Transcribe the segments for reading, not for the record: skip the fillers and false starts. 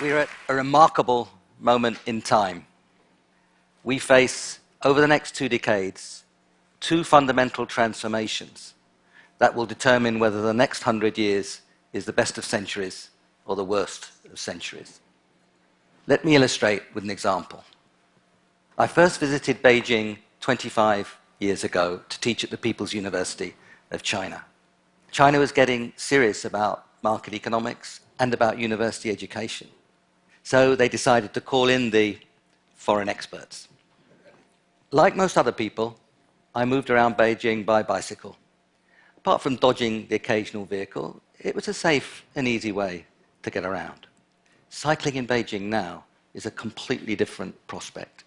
We're at a remarkable moment in time. We face, over the next 2 decades, 2 fundamental transformations that will determine whether the next 100 years is the best of centuries or the worst of centuries. Let me illustrate with an example. I first visited Beijing 25 years ago to teach at the People's University of China. China was getting serious about market economics and about university education. So they decided to call in the foreign experts. Like most other people, I moved around Beijing by bicycle. Apart from dodging the occasional vehicle, it was a safe and easy way to get around. Cycling in Beijing now is a completely different prospect.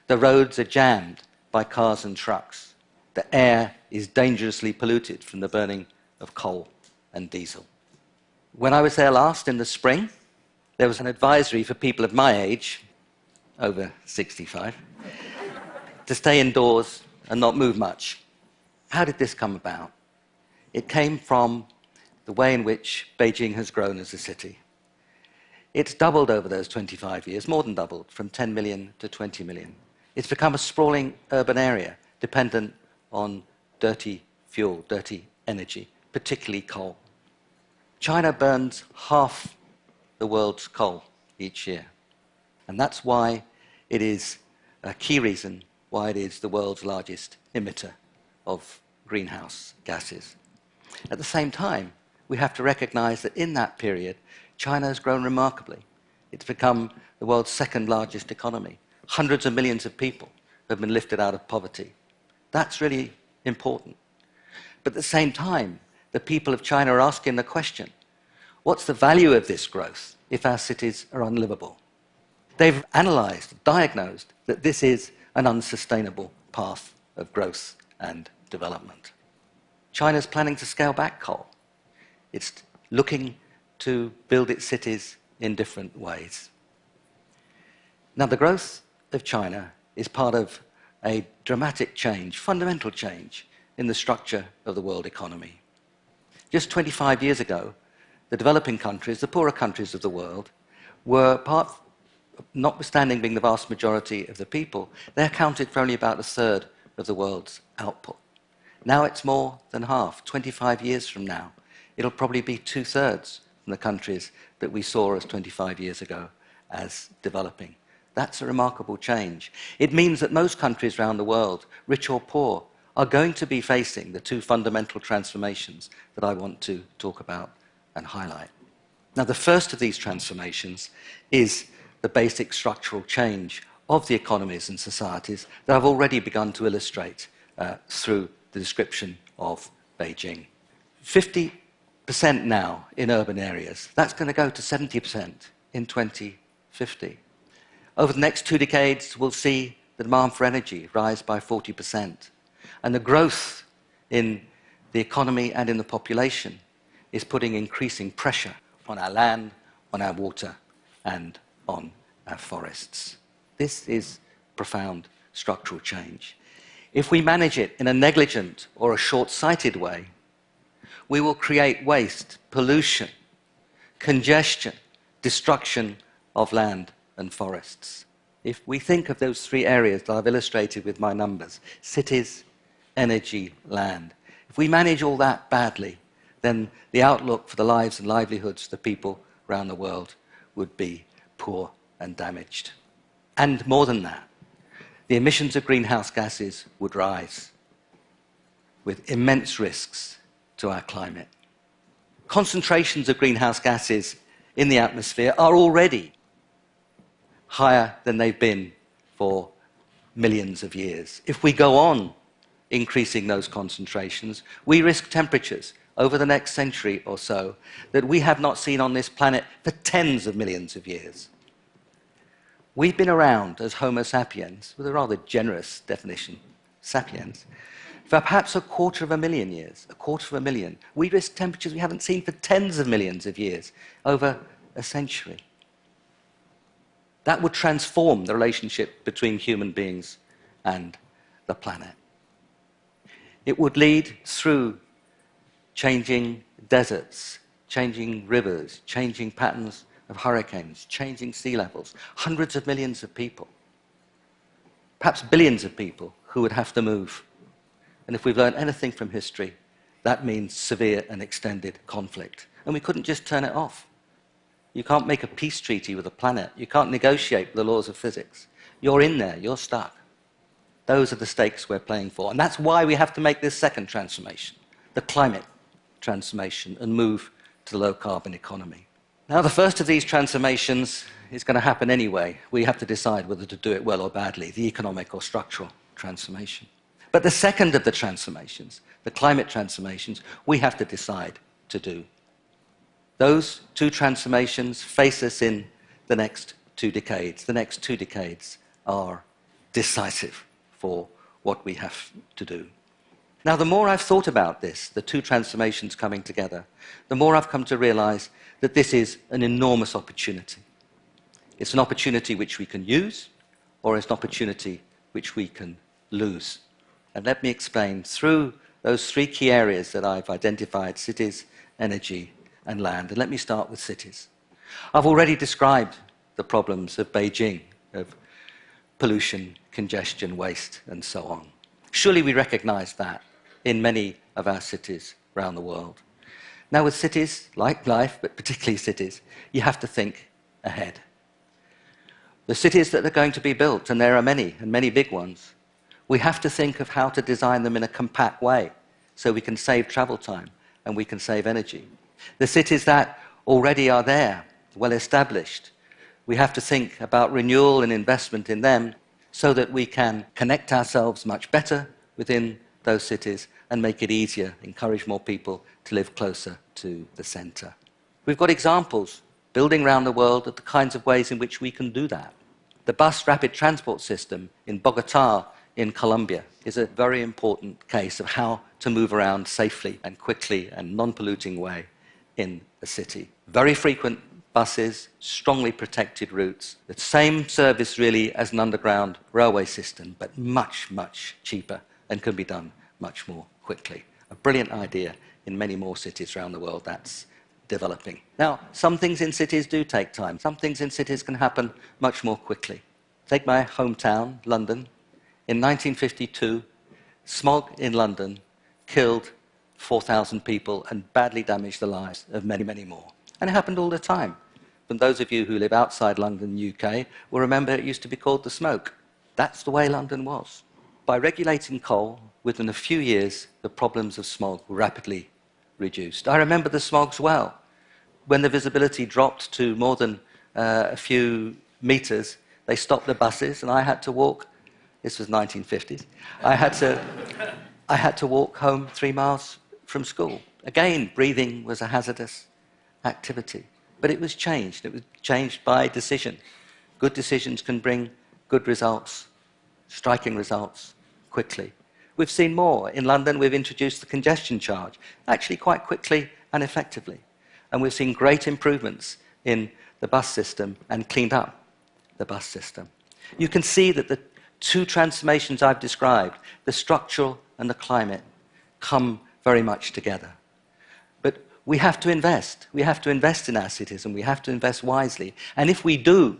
The roads are jammed by cars and trucks. The air is dangerously polluted from the burning of coal and diesel. When I was there last in the spring, there was an advisory for people of my age, over 65, to stay indoors and not move much. How did this come about? It came from the way in which Beijing has grown as a city. It's doubled over those 25 years, more than doubled, from 10 million to 20 million. It's become a sprawling urban area dependent on dirty fuel, dirty energy, particularly coal. China burns half the world's coal each year. And that's why it is a key reason why it is the world's largest emitter of greenhouse gases. At the same time, we have to recognize that in that period, China has grown remarkably. It's become the world's second largest economy. Hundreds of millions of people have been lifted out of poverty. That's really important. But at the same time, the people of China are asking the question, what's the value of this growth if our cities are unlivable? They've analyzed, diagnosed that this is an unsustainable path of growth and development. China's planning to scale back coal. It's looking to build its cities in different ways. Now, the growth of China is part of a dramatic change, fundamental change, in the structure of the world economy. Just 25 years ago, the developing countries, the poorer countries of the world, were notwithstanding being the vast majority of the people, they accounted for only about a third of the world's output. Now it's more than half. 25 years from now, it'll probably be 2/3 from the countries that we saw as 25 years ago as developing. That's a remarkable change. It means that most countries around the world, rich or poor, are going to be facing the 2 fundamental transformations that I want to talk about and highlight. Now, the first of these transformations is the basic structural change of the economies and societies that I've already begun to illustrate through the description of Beijing. 50% now in urban areas. That's going to go to 70% in 2050. Over the next 2 decades, we'll see the demand for energy rise by 40%. And the growth in the economy and in the population is putting increasing pressure on our land, on our water, and on our forests. This is profound structural change. If we manage it in a negligent or a short-sighted way, we will create waste, pollution, congestion, destruction of land and forests. If we think of those 3 areas that I've illustrated with my numbers, cities, energy, land, if we manage all that badly, then the outlook for the lives and livelihoods of the people around the world would be poor and damaged. And more than that, the emissions of greenhouse gases would rise with immense risks to our climate. Concentrations of greenhouse gases in the atmosphere are already higher than they've been for millions of years. If we go on increasing those concentrations, we risk temperatures over the next century or so that we have not seen on this planet for tens of millions of years. We've been around as Homo sapiens, with a rather generous definition, sapiens, for perhaps 250,000 years, 250,000. We risk temperatures we haven't seen for tens of millions of years, over a century. That would transform the relationship between human beings and the planet. It would lead through changing deserts, changing rivers, changing patterns of hurricanes, changing sea levels, hundreds of millions of people, perhaps billions of people who would have to move. And if we've learned anything from history, that means severe and extended conflict. And we couldn't just turn it off. You can't make a peace treaty with a planet. You can't negotiate with the laws of physics. You're in there. You're stuck. Those are the stakes we're playing for. And that's why we have to make this second transformation, the climate transformation, and move to the low-carbon economy. Now, the first of these transformations is going to happen anyway. We have to decide whether to do it well or badly, the economic or structural transformation. But the second of the transformations, the climate transformations, we have to decide to do. Those two transformations face us in the next 2 decades. The next 2 decades are decisive for what we have to do. Now, the more I've thought about this, the two transformations coming together, the more I've come to realize that this is an enormous opportunity. It's an opportunity which we can use, or it's an opportunity which we can lose. And let me explain through those 3 key areas that I've identified: cities, energy, and land. And let me start with cities. I've already described the problems of Beijing, of pollution, congestion, waste, and so on. Surely we recognize that in many of our cities around the world. Now, with cities, like life, but particularly cities, you have to think ahead. The cities that are going to be built, and there are many, and many big ones, we have to think of how to design them in a compact way so we can save travel time and we can save energy. The cities that already are there, well established, we have to think about renewal and investment in them so that we can connect ourselves much better within those cities and make it easier, encourage more people to live closer to the center. We've got examples building around the world of the kinds of ways in which we can do that. The bus rapid transport system in Bogota in Colombia is a very important case of how to move around safely and quickly and non-polluting way in a city. Very frequent buses, strongly protected routes, the same service really as an underground railway system, but much, much cheaper and can be done much more quickly. A brilliant idea in many more cities around the world that's developing. Now, some things in cities do take time. Some things in cities can happen much more quickly. Take my hometown, London. In 1952, smog in London killed 4,000 people and badly damaged the lives of many, many more. And it happened all the time. And those of you who live outside London, UK, will remember it used to be called the smoke. That's the way London was. By regulating coal, within a few years, the problems of smog were rapidly reduced. I remember the smogs well. When the visibility dropped to more than a few meters, they stopped the buses and I had to walk. This was 1950s. I had to walk home 3 miles from school. Again, breathing was a hazardous activity. But it was changed. It was changed by decision. Good decisions can bring good results, striking results, quickly. We've seen more. In London, we've introduced the congestion charge, actually quite quickly and effectively. And we've seen great improvements in the bus system and cleaned up the bus system. You can see that the two transformations I've described, the structural and the climate, come very much together. But we have to invest. We have to invest in our cities, and we have to invest wisely. And if we do,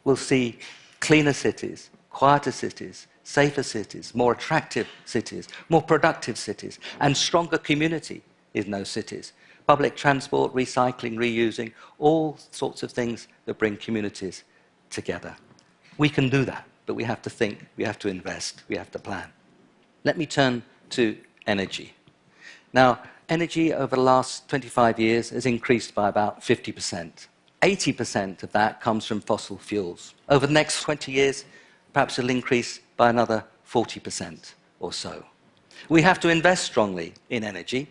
we'll see cleaner cities, quieter cities, safer cities, more attractive cities, more productive cities, and stronger community in those cities. Public transport, recycling, reusing, all sorts of things that bring communities together. We can do that, but we have to think, we have to invest, we have to plan. Let me turn to energy. Now, energy over the last 25 years has increased by about 50%. 80% of that comes from fossil fuels. Over the next 20 years, perhaps it'll increase by another 40% or so. We have to invest strongly in energy.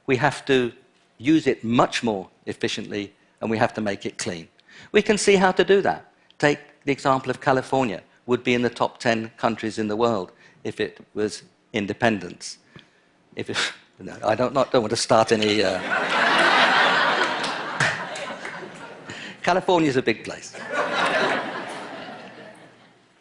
We have to use it much more efficiently, and we have to make it clean. We can see how to do that. Take the example of California, would be in the top 10 countries in the world if it was independent. No, I don't want to start any... California's a big place.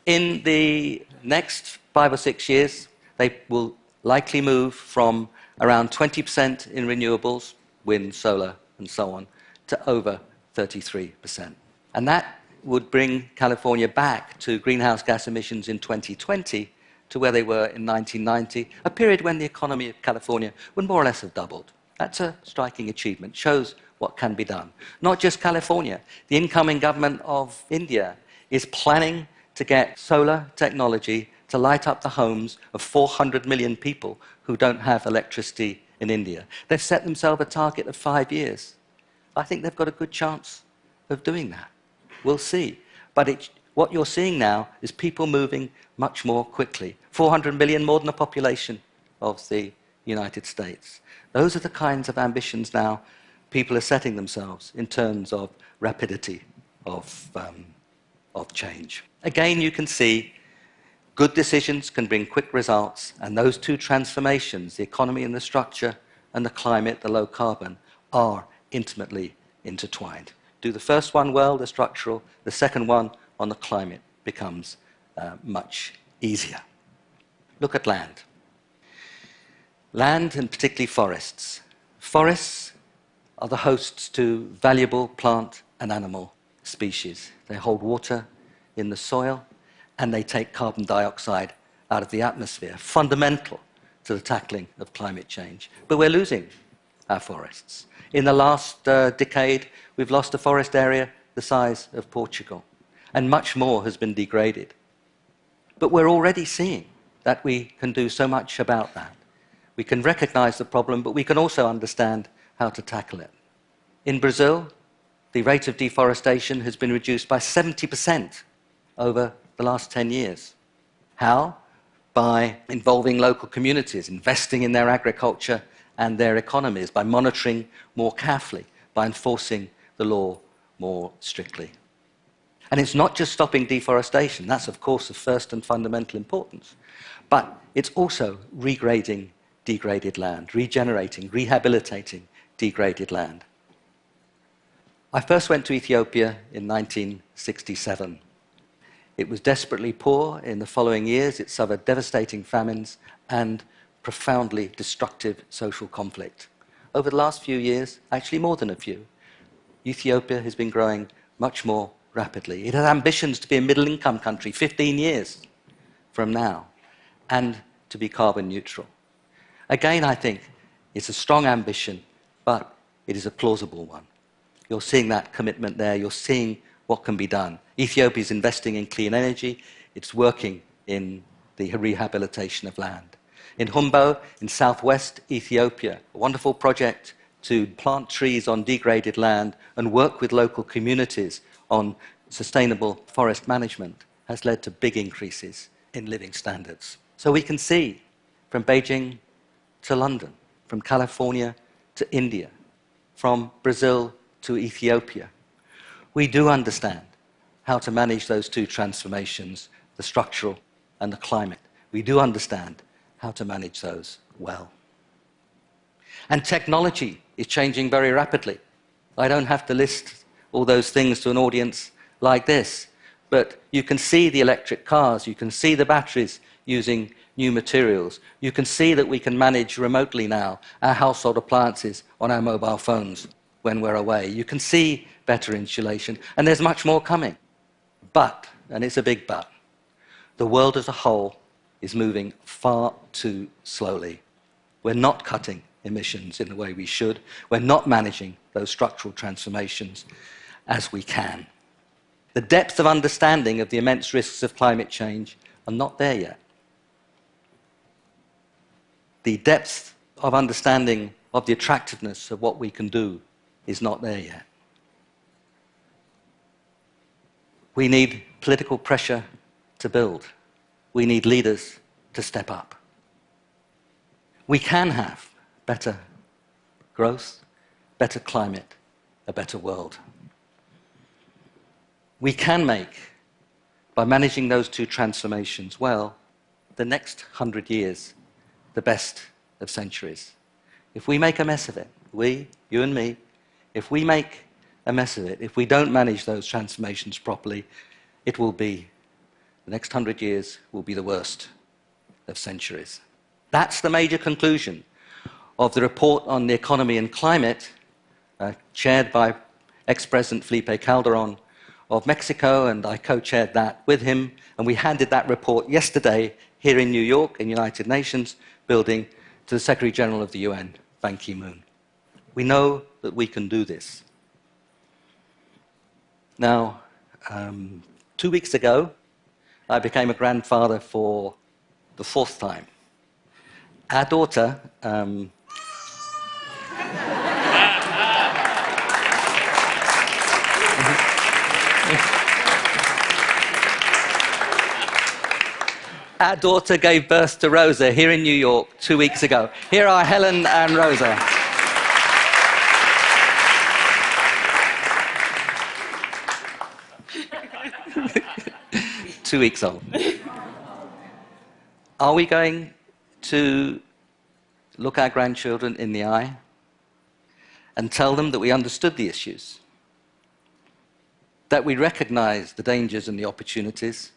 In the next 5 or 6 years, they will likely move from around 20% in renewables, wind, solar, and so on, to over 33%. And that would bring California back to greenhouse gas emissions in 2020 to where they were in 1990, a period when the economy of California would more or less have doubled. That's a striking achievement, shows what can be done. Not just California, the incoming government of India is planning to get solar technology to light up the homes of 400 million people who don't have electricity in India. They've set themselves a target of 5 years. I think they've got a good chance of doing that. We'll see. But what you're seeing now is people moving much more quickly. 400 million, more than the population of the United States. Those are the kinds of ambitions now people are setting themselves in terms of rapidity of change. Again, you can see good decisions can bring quick results, and those two transformations, the economy and the structure, and the climate, the low carbon, are intimately intertwined. Do the first one well, the structural, the second one on the climate becomes much easier. Look at land. Land, and particularly forests. Forests are the hosts to valuable plant and animal species. They hold water in the soil, and they take carbon dioxide out of the atmosphere, fundamental to the tackling of climate change. But we're losing our forests. In the last decade, we've lost a forest area the size of Portugal, and much more has been degraded. But we're already seeing that we can do so much about that. We can recognize the problem, but we can also understand how to tackle it. In Brazil, the rate of deforestation has been reduced by 70% over the last 10 years. How? By involving local communities, investing in their agriculture and their economies, by monitoring more carefully, by enforcing the law more strictly. And it's not just stopping deforestation, that's of course of first and fundamental importance, but it's also regrading degraded land, regenerating, rehabilitating degraded land. I first went to Ethiopia in 1967. It was desperately poor. In the following years, it suffered devastating famines and profoundly destructive social conflict. Over the last few years, actually more than a few, Ethiopia has been growing much more rapidly. It has ambitions to be a middle-income country 15 years from now and to be carbon neutral. Again, I think it's a strong ambition, but it is a plausible one. You're seeing that commitment there. You're seeing what can be done. Ethiopia is investing in clean energy. It's working in the rehabilitation of land. In Humbo, in southwest Ethiopia, a wonderful project to plant trees on degraded land and work with local communities on sustainable forest management has led to big increases in living standards. So we can see from Beijing to London, from California to India, from Brazil to Ethiopia, we do understand how to manage those two transformations, the structural and the climate. We do understand how to manage those well. And technology is changing very rapidly. I don't have to list all those things to an audience like this, but you can see the electric cars, you can see the batteries using new materials. You can see that we can manage remotely now our household appliances on our mobile phones when we're away. You can see better insulation, and there's much more coming. But, and it's a big but, the world as a whole is moving far too slowly. We're not cutting emissions in the way we should. We're not managing those structural transformations as we can. The depth of understanding of the immense risks of climate change are not there yet. The depth of understanding of the attractiveness of what we can do is not there yet. We need political pressure to build. We need leaders to step up. We can have better growth, better climate, a better world. We can make, by managing those two transformations well, the next 100 years the best of centuries. If we make a mess of it, we, you and me, if we make a mess of it, if we don't manage those transformations properly, it will be, the next 100 years will be the worst of centuries. That's the major conclusion of the report on the economy and climate, chaired by ex-President Felipe Calderon of Mexico, and I co-chaired that with him, and we handed that report yesterday here in New York, in the United Nations building, to the Secretary General of the UN, Ban Ki-moon. We know that we can do this. Now, 2 weeks ago, I became a grandfather for the 4th time. Our daughter, our daughter gave birth to Rosa here in New York 2 weeks ago. Here are Helen and Rosa. Two weeks old. Are we going to look our grandchildren in the eye and tell them that we understood the issues, that we recognize the dangers and the opportunities,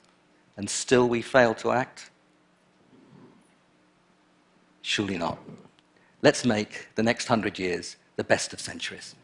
and still we fail to act? Surely not. Let's make the next 100 years the best of centuries.